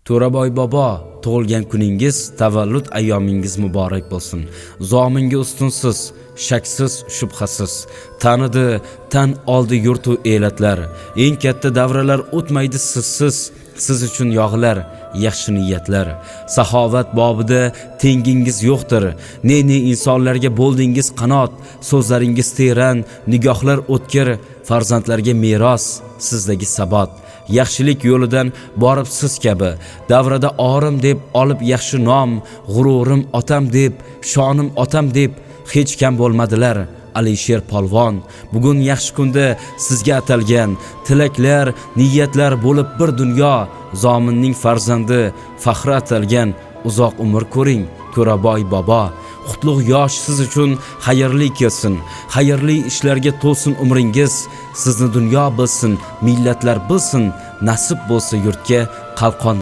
To'raboy bobo, tug'ilgan kuningiz, tavallud ayyomingiz muborak bo'lsin. Zominga ustunsiz, shaksiz, shubhasiz. Tanidi, tan oldi yurtu elatlar. Eng katta davralar o'tmaydi sizsiz. Siz uchun yog'lar, yaxshi niyatlar. Saxovat bobida tengingiz yo'qdir. Ne insonlarga bo'ldingiz qanot, so'zlaringiz teran, nigohlar o'tkir, farzandlarga meros, sizdagi sabot. Yaxshilik yo'lidan borib siz kabi, davrada orim deb olib yaxshi nom, g'ururim otam deb, shonim otam deb hech kam bo'lmadilar. Alisher Polvon, bugun yaxshi kunda sizga atalgan tilaklar, niyatlar bo'lib bir dunyo. Zominning farzandi, faxri atalgan, uzoq umr ko'ring, To'raboy bobo. Qutlug' yosh siz uchun xayrli kelsin, xayrli ishlarga to'lsin umringiz. Sizni dunyo bilsin, millatlar bilsin, nasib bo'lsa yurtga qalqon